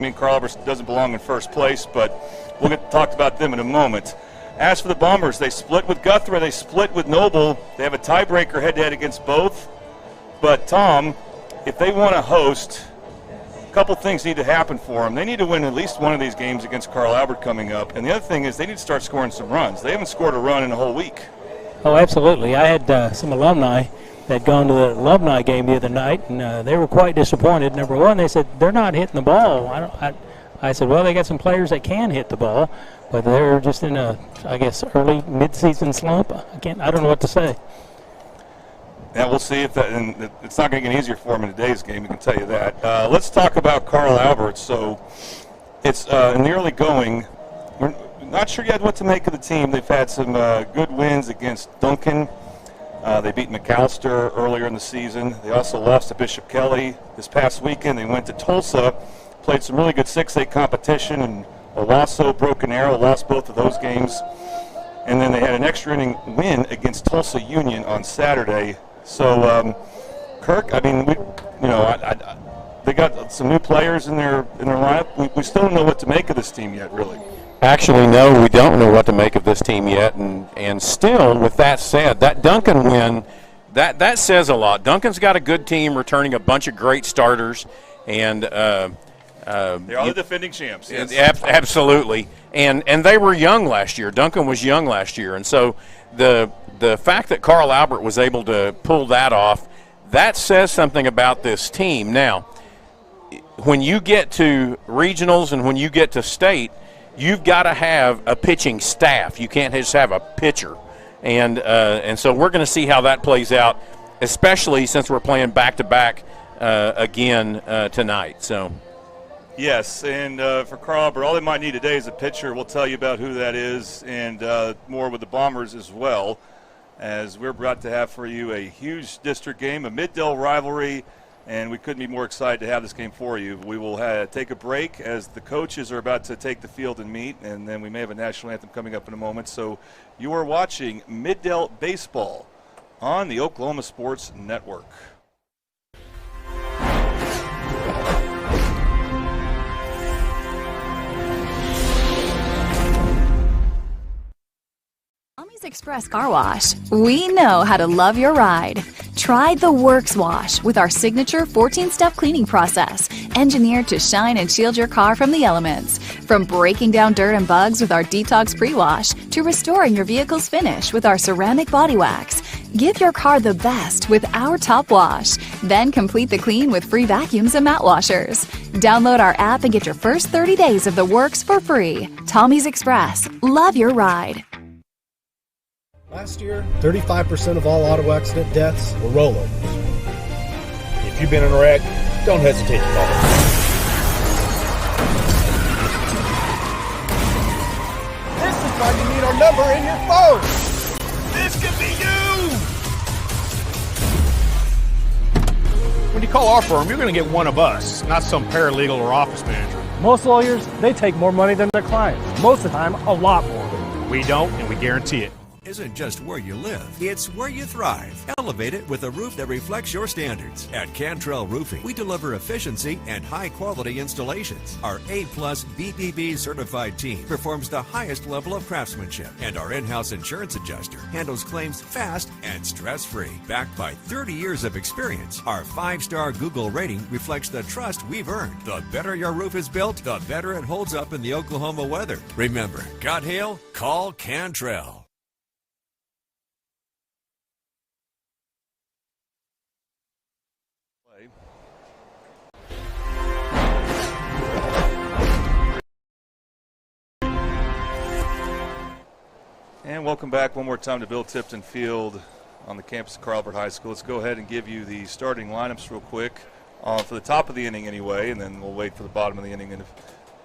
I mean, Carl Albert doesn't belong in first place, but we'll get talked about them in a moment. As for the Bombers, they split with Guthrie, they split with Noble. They have a tiebreaker head-to-head against both. But, Tom, if they want to host, a couple things need to happen for them. They need to win at least one of these games against Carl Albert coming up. And the other thing is they need to start scoring some runs. They haven't scored a run in a whole week. Oh, absolutely. I had some alumni that had gone to the alumni game the other night, and they were quite disappointed. Number one, they said, they're not hitting the ball. I said, well, they got some players that can hit the ball, but they're just in a, I guess, early mid-season slump. I don't know what to say. Yeah, we'll see if that, and it's not going to get easier for them in today's game, I can tell you that. Let's talk about Carl Albert. So it's in the early going. We're not sure yet what to make of the team. They've had some good wins against Duncan. They beat McAllister earlier in the season. They also lost to Bishop Kelly this past weekend. They went to Tulsa, played some really good 6A competition, and Owasso, Broken Arrow lost both of those games. And then they had an extra inning win against Tulsa Union on Saturday. So, Kirk, I mean, they got some new players in their lineup. We still don't know what to make of this team yet, really. Actually, no, we don't know what to make of this team yet. And still, with that said, that Duncan win, that says a lot. Duncan's got a good team, returning a bunch of great starters, and they are the defending champs. Yes. Absolutely. And they were young last year. Duncan was young last year, and so the fact that Carl Albert was able to pull that off, that says something about this team. Now, when you get to regionals and when you get to state, you've got to have a pitching staff. You can't just have a pitcher. And so we're going to see how that plays out, especially since we're playing back-to-back again tonight. So. Yes, and for Carl Albert, all they might need today is a pitcher. We'll tell you about who that is and more with the Bombers as well, as we're about to have for you a huge district game, a Mid-Dell rivalry, and we couldn't be more excited to have this game for you. We will take a break as the coaches are about to take the field and meet, and then we may have a national anthem coming up in a moment. So you are watching Mid-Dell Baseball on the Oklahoma Sports Network. Tommy's Express Car Wash. We know how to love your ride. Try the Works Wash with our signature 14-step cleaning process, engineered to shine and shield your car from the elements. From breaking down dirt and bugs with our Detox Pre-Wash to restoring your vehicle's finish with our ceramic body wax. Give your car the best with our Top Wash. Then complete the clean with free vacuums and mat washers. Download our app and get your first 30 days of the Works for free. Tommy's Express. Love your ride. Last year, 35% of all auto accident deaths were rollovers. If you've been in a wreck, don't hesitate to call us. This is why you need our number in your phone. This could be you. When you call our firm, you're going to get one of us, not some paralegal or office manager. Most lawyers, they take more money than their clients. Most of the time, a lot more. We don't, and we guarantee it. Isn't just where you live, it's where you thrive. Elevate it with a roof that reflects your standards. At Cantrell Roofing, we deliver efficiency and high-quality installations. Our A-plus BBB certified team performs the highest level of craftsmanship, and our in-house insurance adjuster handles claims fast and stress-free. Backed by 30 years of experience, our 5-star Google rating reflects the trust we've earned. The better your roof is built, the better it holds up in the Oklahoma weather. Remember, got hail? Call Cantrell. And welcome back one more time to Bill Tipton Field on the campus of Carl Albert High School. Let's go ahead and give you the starting lineups real quick for the top of the inning anyway, and then we'll wait for the bottom of the inning and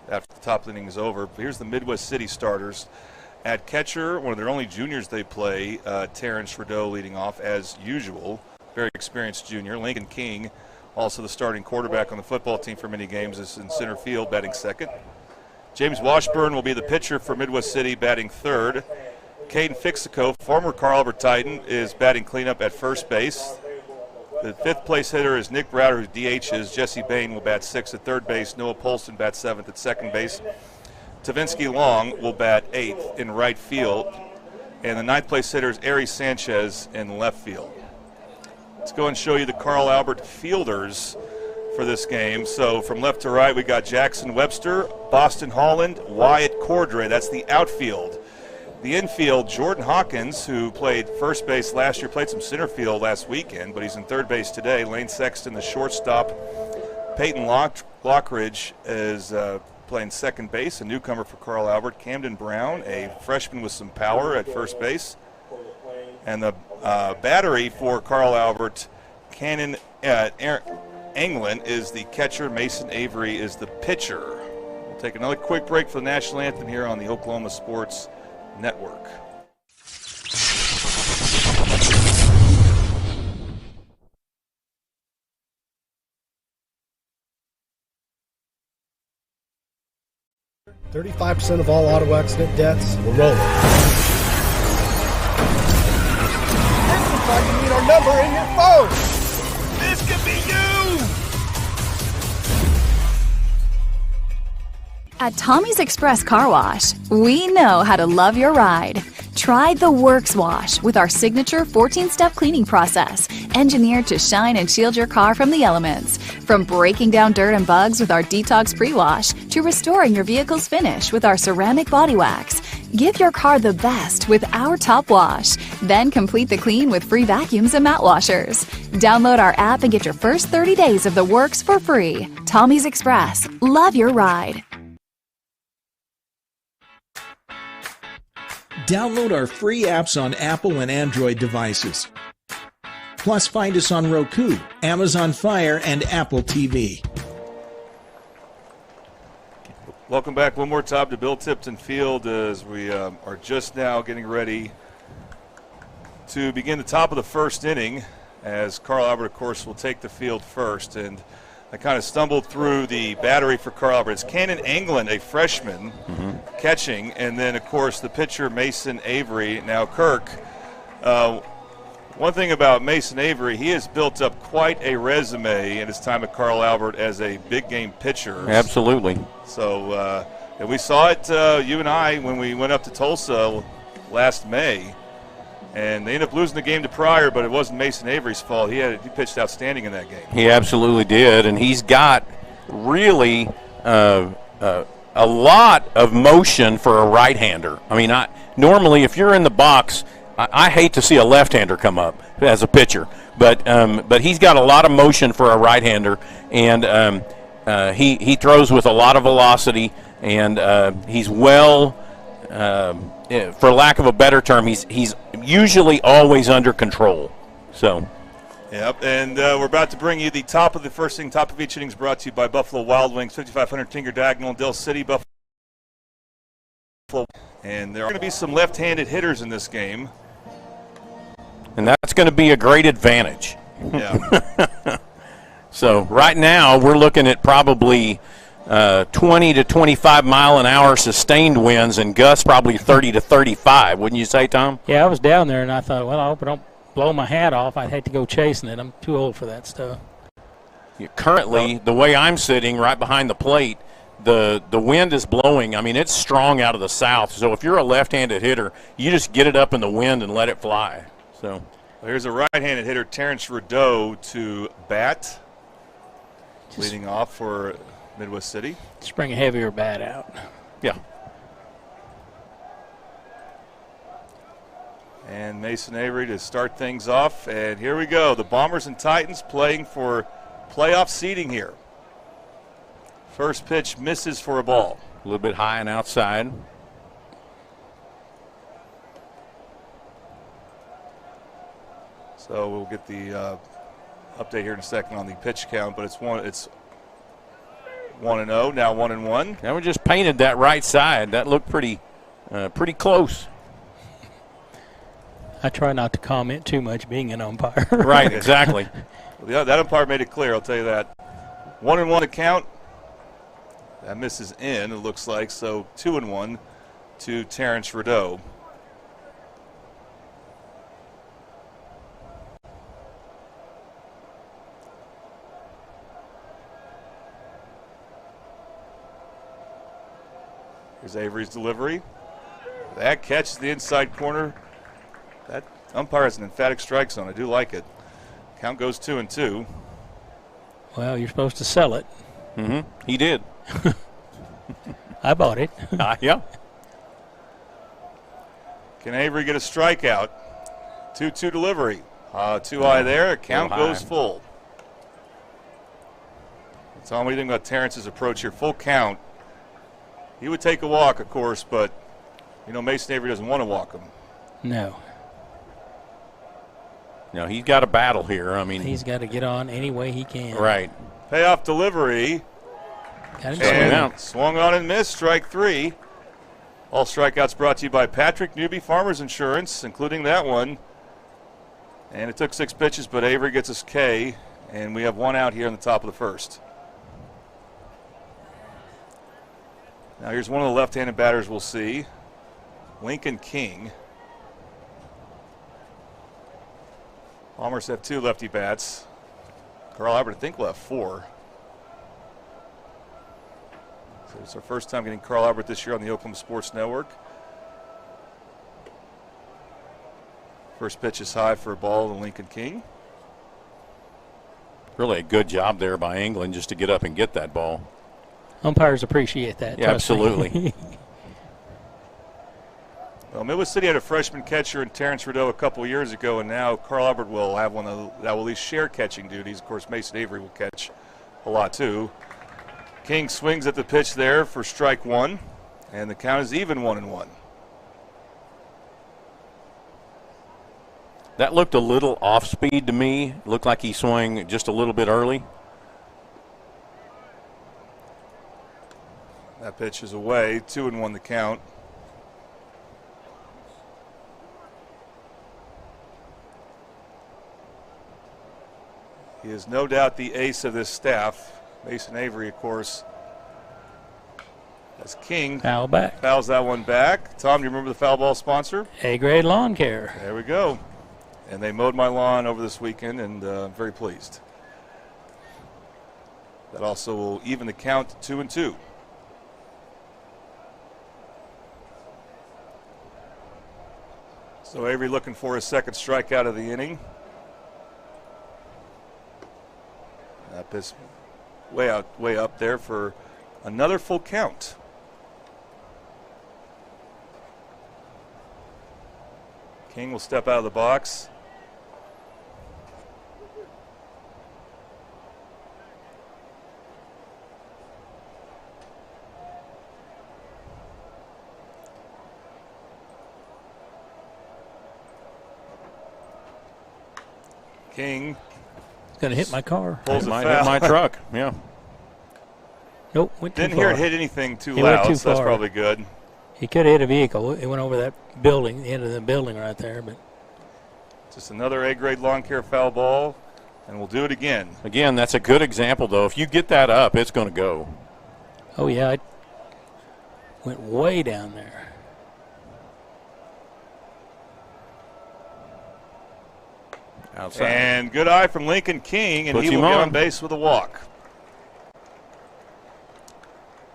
after the top of the inning is over. Here's the Midwest City starters. At catcher, one of their only juniors they play, Terrence Rideau leading off as usual. Very experienced junior. Lincoln King, also the starting quarterback on the football team for many games, is in center field batting second. James Washburn will be the pitcher for Midwest City batting third. Caden Fixico, former Carl Albert Titan, is batting cleanup at first base. The fifth place hitter is Nick Browder, who DHs. Jesse Bain will bat 6th at third base. Noah Polston bats 7th at second base. Tavinsky Long will bat 8th in right field. And the ninth place hitter is Ari Sanchez in left field. Let's go and show you the Carl Albert fielders for this game. So from left to right, we got Jackson Webster, Boston Holland, Wyatt Cordray. That's the outfield. The infield, Jordan Hawkins, who played first base last year, played some center field last weekend, but he's in third base today. Lane Sexton, the shortstop. Peyton Lockridge is playing second base, a newcomer for Carl Albert. Camden Brown, a freshman with some power at first base. And the battery for Carl Albert, Cannon England is the catcher. Mason Avery is the pitcher. We'll take another quick break for the national anthem here on the Oklahoma Sports Network. .35% of all auto accident deaths were rolling. This looks like you need our number in your phone. This could be you. At Tommy's Express Car Wash, we know how to love your ride. Try the Works Wash with our signature 14-step cleaning process, engineered to shine and shield your car from the elements. From breaking down dirt and bugs with our Detox Pre-Wash to restoring your vehicle's finish with our ceramic body wax. Give your car the best with our Top Wash. Then complete the clean with free vacuums and mat washers. Download our app and get your first 30 days of the works for free. Tommy's Express. Love your ride. Download our free apps on Apple and Android devices. Plus, find us on Roku, Amazon Fire, and Apple TV. Welcome back one more time to Bill Tipton Field as we are just now getting ready to begin the top of the first inning, as Carl Albert, of course, will take the field first. And I kind of stumbled through the battery for Carl Albert. It's Cannon England, a freshman, catching, and then, of course, the pitcher, Mason Avery. Now, Kirk, one thing about Mason Avery, he has built up quite a resume in his time at Carl Albert as a big-game pitcher. Absolutely. So, and we saw it, you and I, when we went up to Tulsa last May. And they ended up losing the game to Pryor, but it wasn't Mason Avery's fault. He pitched outstanding in that game. He absolutely did, and he's got really a lot of motion for a right-hander. I mean, normally if you're in the box, I hate to see a left-hander come up as a pitcher, but he's got a lot of motion for a right-hander, and he throws with a lot of velocity, and he's well. For lack of a better term, he's usually always under control. So, yep. And we're about to bring you the top of the first inning. Top of each inning is brought to you by Buffalo Wild Wings, 5500 Tinker Diagonal in Del City, Buffalo. And there are going to be some left-handed hitters in this game, and that's going to be a great advantage. Yeah. So right now we're looking at probably 20 to 25 mile an hour sustained winds, and gusts probably 30 to 35. Wouldn't you say, Tom? Yeah, I was down there, and I thought, well, I hope I don't blow my hat off. I'd hate to go chasing it. I'm too old for that stuff. Currently, the way I'm sitting right behind the plate, the wind is blowing. I mean, it's strong out of the south. So if you're a left-handed hitter, you just get it up in the wind and let it fly. So well, here's a right-handed hitter, Terrence Rideau, to bat, leading off for Midwest City. Just bring a heavier bat out. Yeah. And Mason Avery to start things off. And here we go. The Bombers and Titans playing for playoff seeding here. First pitch misses for a ball. A little bit high and outside. So we'll get the update here in a second on the pitch count, but it's 1-0, now 1-1. Now we just painted that right side. That looked pretty close. I try not to comment too much, being an umpire. Right, exactly. Yeah, that umpire made it clear, I'll tell you that. 1-1 to count. That misses in, it looks like, so 2-1 to Terrence Rideau. Here's Avery's delivery. That catches the inside corner. That umpire has an emphatic strike zone. I do like it. Count goes 2-2. Well, you're supposed to sell it. Mm-hmm. He did. I bought it. Yeah. Can Avery get a strikeout? 2-2 delivery. Too high there. Count goes full. Tom, what do you think about Terrence's approach here? Full count. He would take a walk, of course, but, you know, Mason Avery doesn't want to walk him. No. No, he's got a battle here. I mean, he's got to get on any way he can. Right. Payoff delivery. Got him And swung on and missed. Strike 3. All strikeouts brought to you by Patrick Newby Farmers Insurance, including that one. And it took 6 pitches, but Avery gets his K, and we have 1 out here in the top of the first. Now here's one of the left-handed batters we'll see, Lincoln King. Palmer's have 2 lefty bats. Carl Albert, I think, will have 4. So it's our first time getting Carl Albert this year on the Oklahoma Sports Network. First pitch is high for a ball to Lincoln King. Really a good job there by England just to get up and get that ball. Umpires appreciate that. Yeah, absolutely. Well, Midwest City had a freshman catcher in Terrence Rideau a couple years ago, and now Carl Albert will have one that will at least share catching duties. Of course, Mason Avery will catch a lot too. King swings at the pitch there for strike 1, and the count is even 1-1. That looked a little off speed to me. It looked like he swung just a little bit early. That pitch is away, 2-1 the count. He is no doubt the ace of this staff. Mason Avery, of course, as King Foul back. fouls that one back. Tom, do you remember the foul ball sponsor? A-grade lawn care. There we go. And they mowed my lawn over this weekend, and I'm very pleased. That also will even the count to 2-2. So Avery looking for his second strikeout of the inning. That is way up there for another full count. King will step out of the box. King It's going to hit my car. pulls It a might foul. hit my truck. Yeah. Nope, went too Didn't far. hear it hit anything too It went loud, too so that's far. probably good. He could have hit a vehicle. It went over that building, the end of the building right there. But Just another A-grade lawn care foul ball, and we'll do it again. Again, that's a good example, though. If you get that up, it's going to go. oh yeah, it went way down there. Outside. And good eye from Lincoln King, and Puts he will him get on. on base with a walk.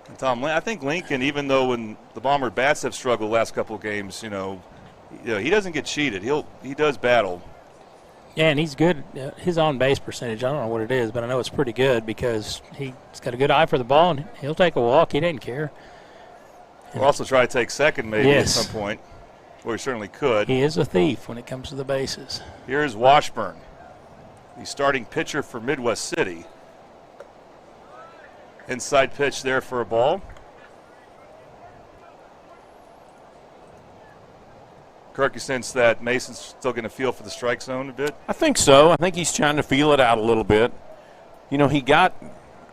And Tom, I think Lincoln, even though when the Bomber bats have struggled the last couple of games, he doesn't get cheated. He does battle. Yeah, and he's good. His on-base percentage, I don't know what it is, but I know it's pretty good because he's got a good eye for the ball, and he'll take a walk. He doesn't care. We'll also try to take second maybe Yes. at some point. Well, he certainly could. He is a thief when it comes to the bases. Here's Washburn, the starting pitcher for Midwest City. Inside pitch there for a ball. Kirk, you sense that Mason's still going to feel for the strike zone a bit? I think so. I think he's trying to feel it out a little bit. He got,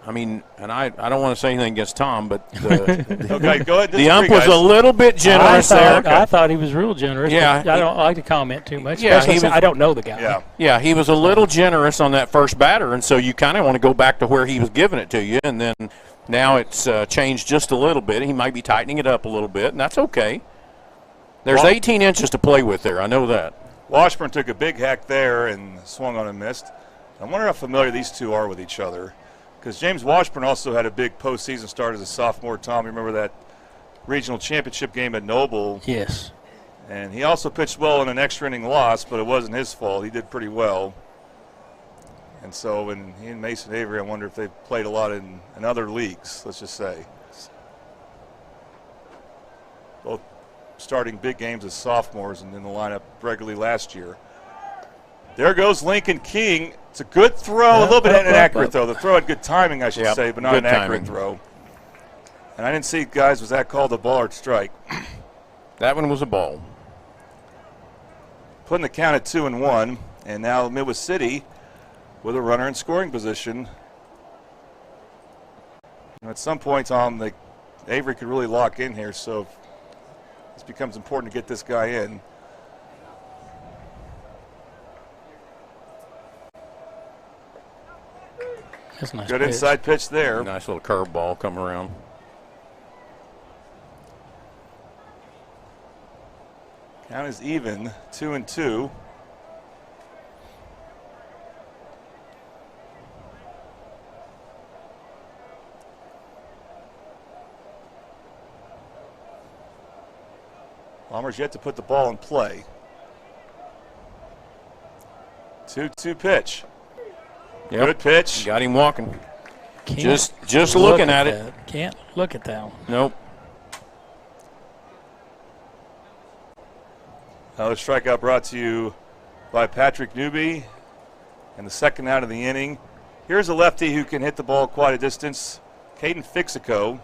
and I don't want to say anything against Tom, but Okay, go ahead. the ump disagree, was a guys. little bit generous there. I thought he was real generous. Yeah, but I don't like to comment too much. Yeah, Especially he since was- I don't know the guy. Yeah. Yeah, he was a little generous on that first batter, and so you kind of want to go back to where he was giving it to you, and then now it's changed just a little bit. He might be tightening it up a little bit, and that's okay. There's 18 inches to play with there. I know that. Washburn took a big hack there and swung on and missed. I wonder how familiar these two are with each other. Because James Washburn also had a big postseason start as a sophomore. Tom, you remember that regional championship game at Noble. Yes. And he also pitched well in an extra inning loss, but it wasn't his fault. He did pretty well. And so, and he and Mason Avery, I wonder if they've played a lot in other leagues, let's just say. Both starting big games as sophomores and in the lineup regularly last year. There goes Lincoln King. It's a good throw, a little bit inaccurate throw. The throw had good timing, I should say, but not an accurate throw. And I didn't see, guys, was that called a ball or strike? That one was a ball. Putting the count at 2-1, and now Midwest City with a runner in scoring position. And at some point, Tom, Avery could really lock in here, so this becomes important to get this guy in. That's a nice Good pitch. inside pitch there. Nice little curve ball come around. Count is even, 2-2. Bombers yet to put the ball in play. 2-2 pitch. Yep. Good pitch. Got him walking. Can't Just look looking at it. that. Can't look at that one. Nope. Another strikeout brought to you by Patrick Newby. And the second out of the inning. Here's a lefty who can hit the ball quite a distance. Caden Fixico.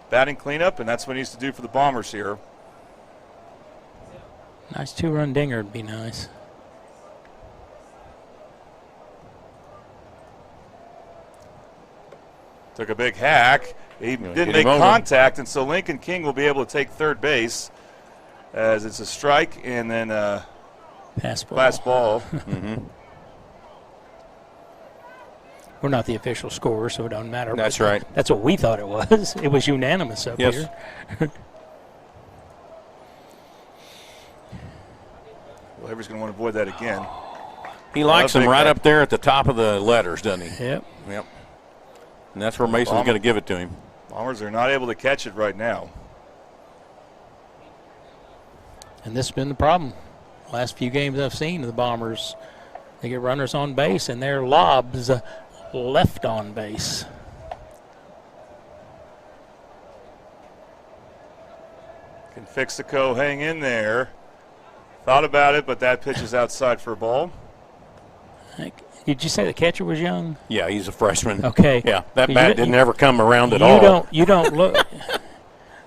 Batting cleanup, and that's what he needs to do for the Bombers here. Nice 2-run dinger would be nice. Took a big hack. He didn't make contact, and so Lincoln King will be able to take third base as it's a strike and then pass ball. Pass ball. We're not the official scorer, so it doesn't matter. That's right. That's what we thought it was. It was unanimous up here. Well, Avery's going to want to avoid that again. He likes them right up there at the top of the letters, doesn't he? Yep. Yep. And that's where Mason's going to give it to him. Bombers are not able to catch it right now. And this has been the problem. Last few games I've seen of the Bombers, they get runners on base and their lobs left on base. Can Fixico hang in there? Thought about it, but that pitch is outside for a ball. Did you say the catcher was young? Yeah, he's a freshman. Okay. Yeah, that bat didn't ever come around at all. You don't look.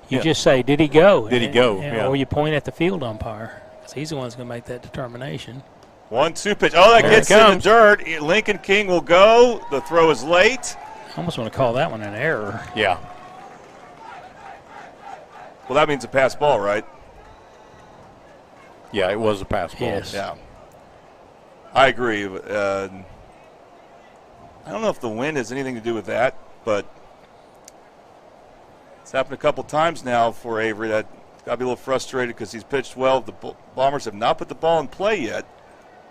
You just say, did he go? Did he go? Yeah. Or you point at the field umpire, because he's the one who's going to make that determination. 1-2 pitch. Oh, that gets in the dirt. Lincoln King will go. The throw is late. I almost want to call that one an error. Yeah. Well, that means a pass ball, right? Yeah, it was a pass ball. Yes. Yeah. I agree. I don't know if the wind has anything to do with that, but it's happened a couple times now for Avery. That got to be a little frustrated because he's pitched well. The Bombers have not put the ball in play yet,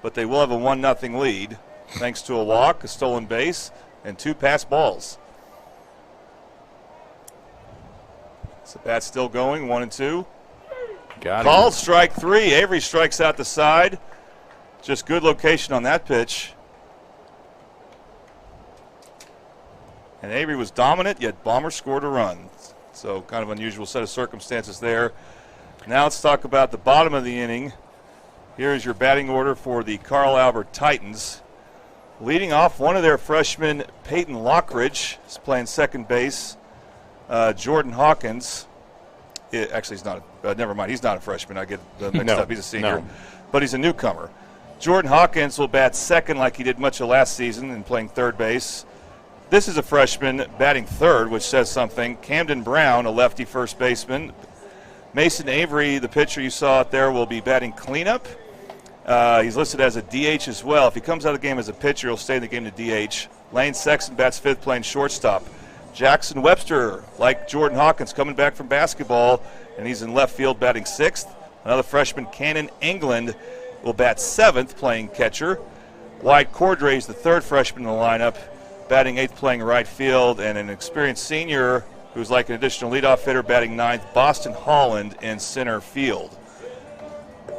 but they will have a 1-0 lead thanks to a walk, a stolen base, and 2 pass balls. So bat's still going, 1-2. Got it. Called strike 3. Avery strikes out the side. Just good location on that pitch. And Avery was dominant, yet Bombers scored a run. So kind of unusual set of circumstances there. Now let's talk about the bottom of the inning. Here is your batting order for the Carl Albert Titans. Leading off, one of their freshmen, Peyton Lockridge, is playing second base. Jordan Hawkins. Actually, he's not. Never mind. He's not a freshman. I get mixed up. He's a senior. No. But he's a newcomer. Jordan Hawkins will bat second like he did much of last season and playing third base. This is a freshman batting third, which says something. Camden Brown, a lefty first baseman. Mason Avery, the pitcher you saw out there, will be batting cleanup. He's listed as a DH as well. If he comes out of the game as a pitcher, he'll stay in the game to DH. Lane Sexton bats fifth, playing shortstop. Jackson Webster, like Jordan Hawkins, coming back from basketball, and he's in left field batting sixth. Another freshman, Cannon England, will bat seventh, playing catcher. Wyatt Cordray is the third freshman in the lineup, batting eighth, playing right field, and an experienced senior, who's like an additional leadoff hitter, batting ninth. Boston Holland in center field.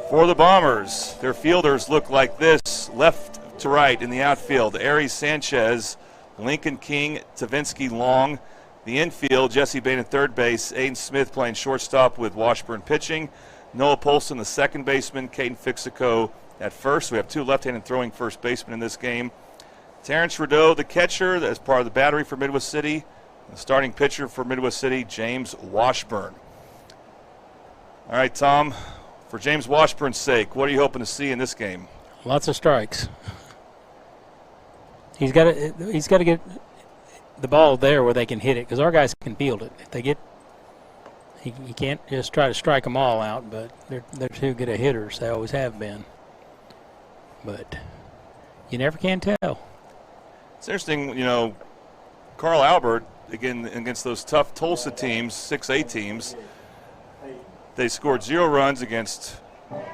For the Bombers, their fielders look like this, left to right in the outfield. Aries Sanchez, Lincoln King, Tavinsky Long. The infield, Jesse Bain at third base, Aiden Smith playing shortstop with Washburn pitching. Noah Polson, the second baseman, Caden Fixico at first. We have two left-handed throwing first basemen in this game. Terrence Rideau, the catcher, as part of the battery for Midwest City. The starting pitcher for Midwest City, James Washburn. All right, Tom, for James Washburn's sake, what are you hoping to see in this game? Lots of strikes. He's got to get the ball there where they can hit it, because our guys can field it. If they get, he can't just try to strike them all out, but they're too good at hitters. They always have been. But you never can tell. It's interesting, Carl Albert, again, against those tough Tulsa teams, 6A teams, they scored 0 runs against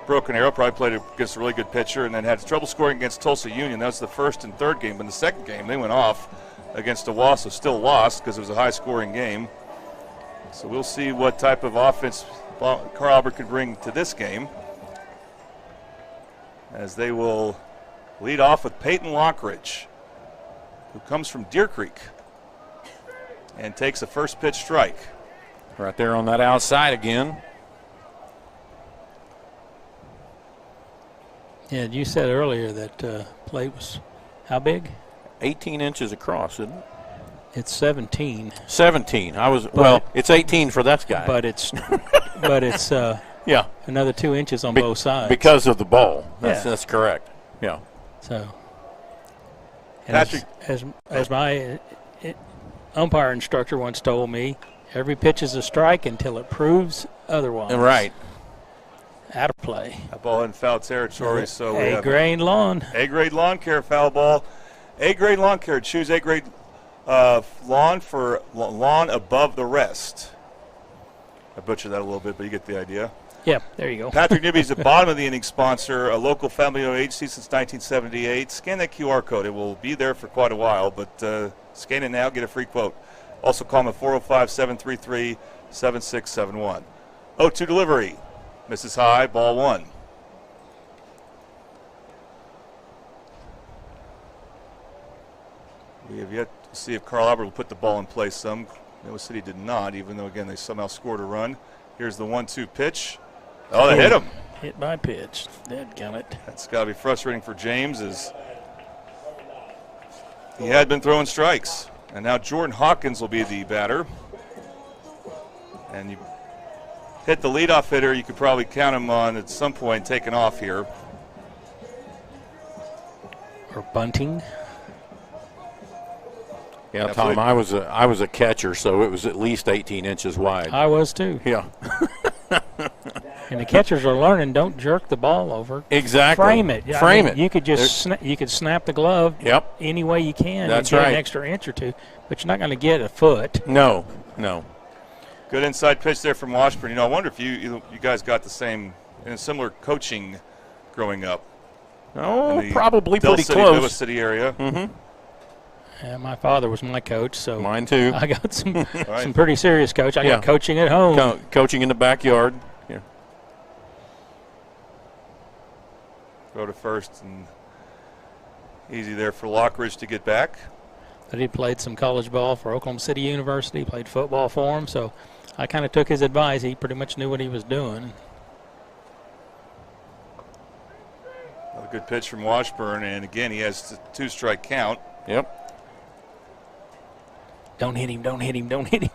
Broken Arrow, probably played against a really good pitcher, and then had trouble scoring against Tulsa Union. That was the first and third game. But in the second game, they went off against Owasso, still lost because it was a high-scoring game. So we'll see what type of offense Carl Albert could bring to this game, as they will lead off with Peyton Lockridge, who comes from Deer Creek and takes a first pitch strike. Right there on that outside again. Yeah, you said earlier that plate was how big? 18 inches across, isn't it? It's 17. 17. It's 18 for that guy. But it's yeah, another 2 inches on both sides. Because of the ball. That's correct. Yeah. So, and Patrick, as my umpire instructor once told me, every pitch is a strike until it proves otherwise. Right. Out of play. A ball in foul territory, so we have A-grade lawn. A-grade lawn care foul ball. A-grade lawn care. Choose A-grade lawn for lawn above the rest. I butchered that a little bit, but you get the idea. Yeah, there you go. Patrick Nibby's the bottom of the inning sponsor, a local family-owned agency since 1978. Scan that QR code. It will be there for quite a while, but scan it now, get a free quote. Also call them at 405-733-7671. 0-2 delivery. Misses high, ball one. We have yet to see if Carl Albert will put the ball in play some. Midwest City did not, even though, again, they somehow scored a run. Here's the 1-2 pitch. Oh, they hit him. Hit by pitch. Dadgummit. That's got to be frustrating for James, as he had been throwing strikes. And now Jordan Hawkins will be the batter. And you hit the leadoff hitter, you could probably count him on at some point taking off here. Or bunting. Yeah, Absolutely. Tom, I was a catcher, so it was at least 18 inches wide. I was too. Yeah. And the catchers are learning, don't jerk the ball over. Exactly. Frame it. Frame it. You could just you could snap the glove Yep. any way you can. That's and get right. An extra inch or two, but you're not going to get a foot. No. Good inside pitch there from Washburn. I wonder if you guys got the same, in a similar coaching growing up. Oh, in the probably Del pretty City, close. Midwest City area. Mm-hmm. Yeah, my father was my coach, so Mine too. I got some Right. some pretty serious coach. I Yeah. got coaching at home. Coaching in the backyard. Yeah. Go to first, and easy there for Lockridge to get back. But he played some college ball for Oklahoma City University, played football for him, so I kind of took his advice. He pretty much knew what he was doing. Another good pitch from Washburn, and again, he has a 2-strike count. Yep. Don't hit him, don't hit him, don't hit him.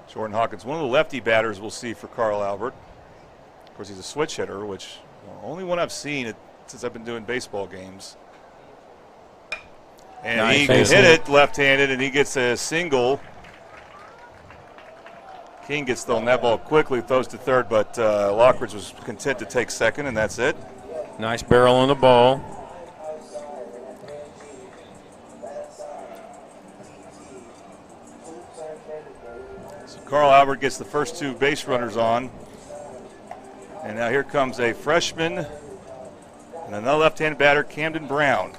Jordan Hawkins, one of the lefty batters we'll see for Carl Albert. Of course, he's a switch hitter, which only one I've seen it since I've been doing baseball games. And Nice. he hit it left-handed, and he gets a single. King gets thrown that ball quickly, throws to third, but Lockridge was content to take second, and that's it. Nice barrel on the ball. So Carl Albert gets the first 2 base runners on. And now here comes a freshman and another left-handed batter, Camden Brown.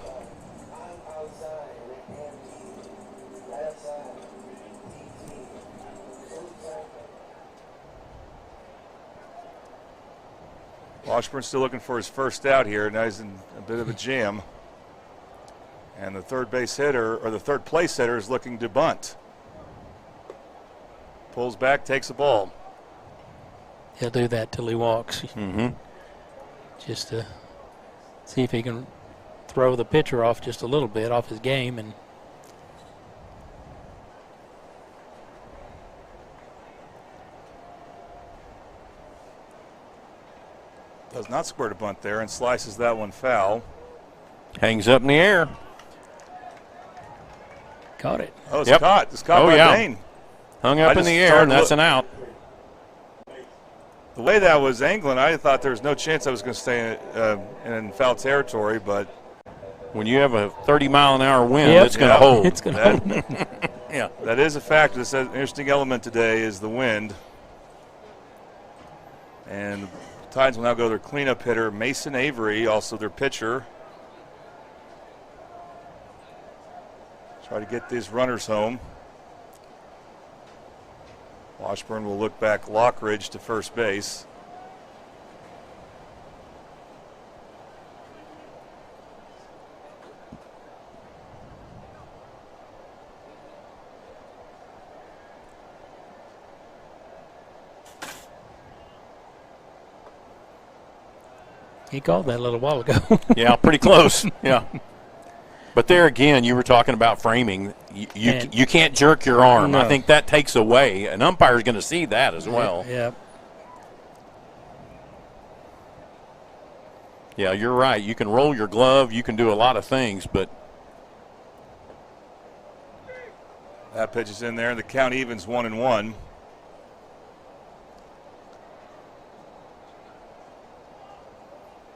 Washburn's still looking for his first out here. Now he's in a bit of a jam. And the third base hitter, or the third place hitter, is looking to bunt. Pulls back, takes the ball. He'll do that till he walks. Mm-hmm. Just to see if he can throw the pitcher off just a little bit off his game. And does not square to bunt there and slices that one foul. Hangs up in the air. caught it. Oh, it's caught. It's caught by Bain. Hung up in the air, and that's an out. The way that was angling, I thought there was no chance I was going to stay in foul territory, but when you have a 30-mile-an-hour wind, it's going to hold. It's going to hold. Yeah, that is a factor. That's an interesting element today is the wind. And the Titans will now go to their cleanup hitter, Mason Avery, also their pitcher. Try to get these runners home. Washburn will look back Lockridge to first base. He called that a little while ago. Yeah, pretty close. Yeah. But there again, you were talking about framing. You can't jerk your arm. No. I think that takes away. An umpire is going to see that as well. Yeah. Yeah, you're right. You can roll your glove. You can do a lot of things, but that pitch is in there, and the count evens 1-1.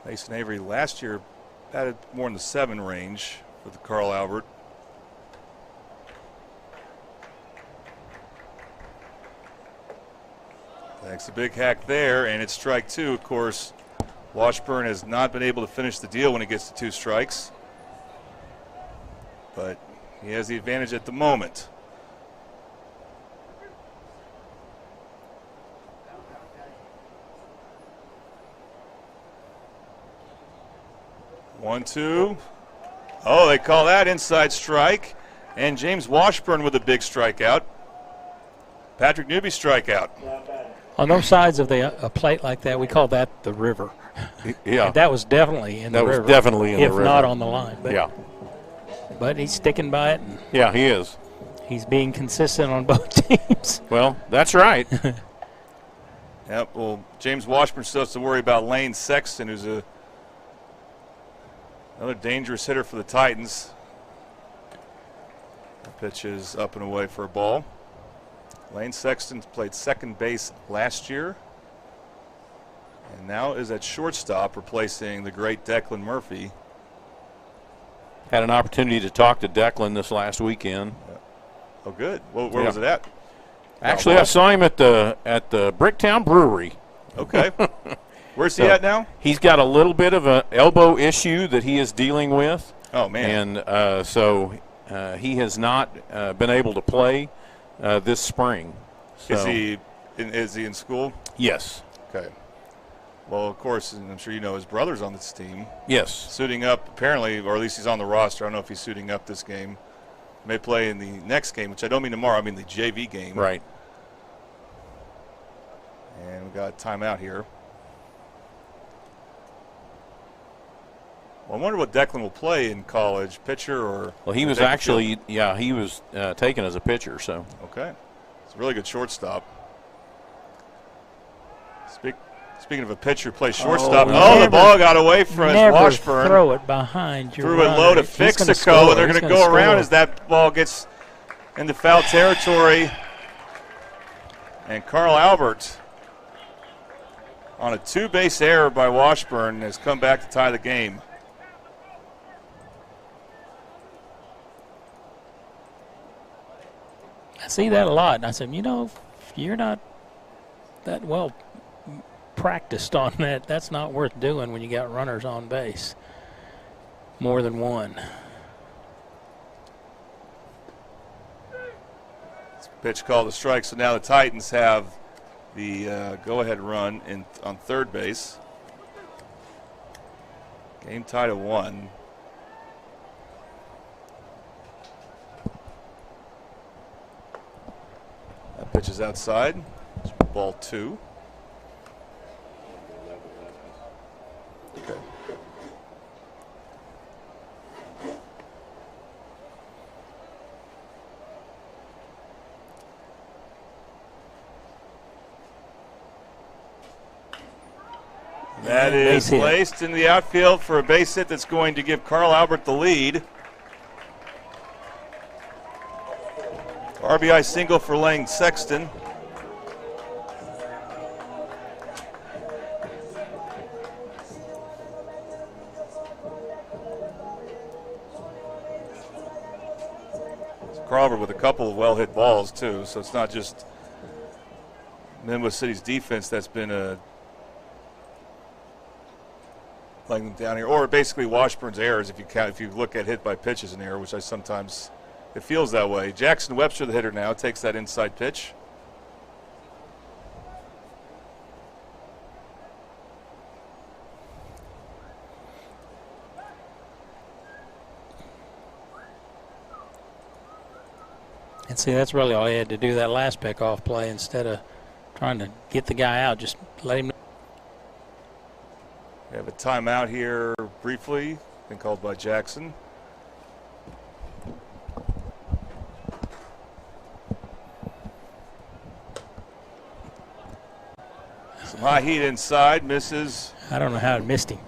Mason Avery last year batted more in the 7 range with Carl Albert. Takes a big hack there, and it's strike 2. Of course, Washburn has not been able to finish the deal when it gets to 2 strikes. But he has the advantage at the moment. One, two. Oh, they call that inside strike. And James Washburn with a big strikeout. Patrick Newby strikeout. On those sides of a plate like that, we call that the river. Yeah. And that was definitely in the river. That was definitely in the river. If not on the line. But, yeah. But he's sticking by it. And yeah, he is. He's being consistent on both teams. Well, that's right. Yep, well, James Washburn still has to worry about Lane Sexton, who's another dangerous hitter for the Titans. The pitch is up and away for a ball. Lane Sexton played second base last year and now is at shortstop, replacing the great Declan Murphy. Had an opportunity to talk to Declan this last weekend. Oh, good. Where was it at? Actually, I saw him at the Bricktown Brewery. Okay. Where's he at now? He's got a little bit of an elbow issue that he is dealing with. Oh, man. And so he has not been able to play this spring. So. Is he in school? Yes. Okay. Well, of course, and I'm sure you know his brother's on this team. Yes. Suiting up, apparently, or at least he's on the roster. I don't know if he's suiting up this game. May play in the next game, which I don't mean tomorrow. I mean the JV game. Right. And we got a timeout here. Well, I wonder what Declan will play in college, pitcher or. Well, he was actually, he was taken as a pitcher. So. Okay, it's a really good shortstop. Speaking of a pitcher who plays shortstop, the ball got away from Washburn. Throw it behind your Threw it low to Fixico, and they're going to go around as that ball gets into foul territory. And Carl Albert, on a 2-base error by Washburn, has come back to tie the game. I see that a lot. And I said, if you're not that well practiced on that, that's not worth doing when you got runners on base. More than one. Pitch called a strike, so now the Titans have the go-ahead run on third base. Game tied at 1. That pitch is outside. It's ball 2. Okay. That is placed in the outfield for a base hit that's going to give Carl Albert the lead. RBI single for Lang Sexton. Carl Albert with a couple of well-hit balls, too, so it's not just Minnesota City's defense that's been letting them down here, or basically Washburn's errors if you look at hit by pitch as an error, which I sometimes it feels that way. Jackson Webster, the hitter now, takes that inside pitch. And see, that's really all he had to do that last pickoff play instead of trying to get the guy out. Just let him. We have a timeout here briefly, been called by Jackson. Some high heat inside, misses. I don't know how it missed him.